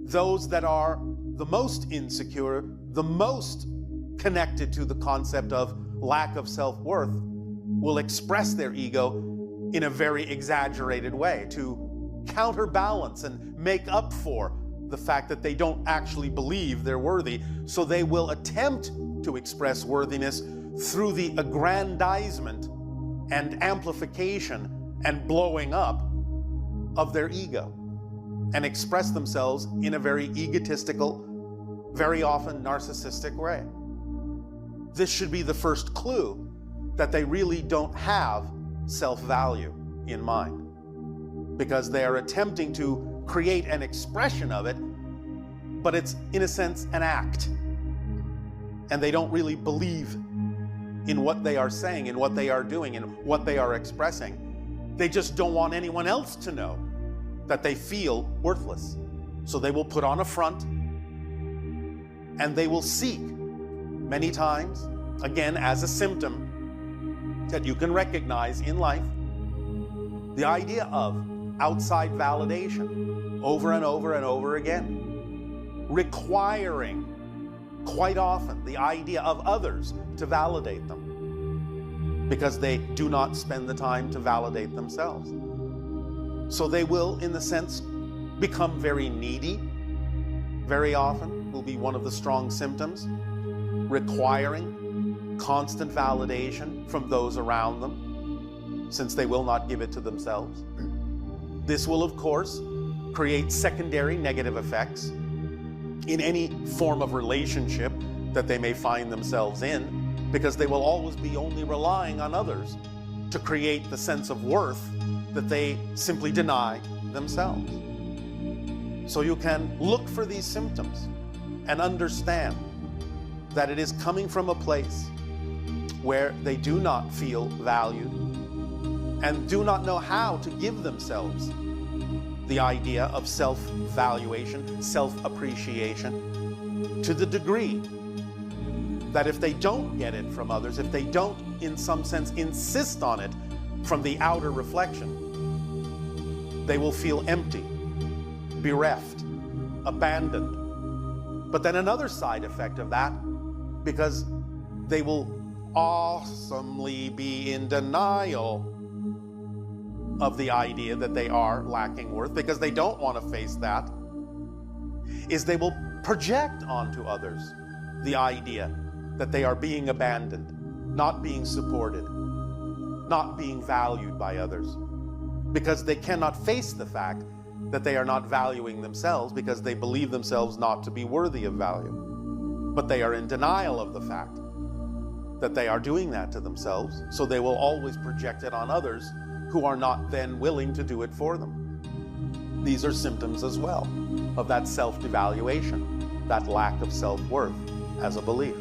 those that are the most insecure, the most connected to the concept of lack of self-worth, will express their ego in a very exaggerated way to counterbalance and make up for the fact that they don't actually believe they're worthy. So they will attempt to express worthiness through the aggrandizement and amplification and blowing up of their ego, and express themselves in a very egotistical, very often narcissistic way. This should be the first clue that they really don't have self-value in mind, because they are attempting to create an expression of it, but it's in a sense an act, and they don't really believe in what they are saying, in what they are doing, in what they are expressing. They just don't want anyone else to know that they feel worthless. So they will put on a front, and they will seek many times, again as a symptom that you can recognize in life, the idea of outside validation over and over and over again, requiring quite often the idea of others to validate them, because they do not spend the time to validate themselves. So they will, in the sense, become very needy. Very often will be one of the strong symptoms, requiring constant validation from those around them, since they will not give it to themselves. This will, of course, create secondary negative effects in any form of relationship that they may find themselves in, because they will always be only relying on others to create the sense of worth that they simply deny themselves. So you can look for these symptoms and understand that it is coming from a place where they do not feel valued and do not know how to give themselves the idea of self-valuation, self-appreciation, to the degree that if they don't get it from others, if they don't, in some sense, insist on it from the outer reflection, they will feel empty, bereft, abandoned. But then another side effect of that, because they will awesomely be in denial of the idea that they are lacking worth, because they don't want to face that, is they will project onto others the idea that they are being abandoned, not being supported, not being valued by others, because they cannot face the fact that they are not valuing themselves, because they believe themselves not to be worthy of value. But they are in denial of the fact that they are doing that to themselves, so they will always project it on others who are not then willing to do it for them. These are symptoms as well of that self-devaluation, that lack of self-worth as a belief.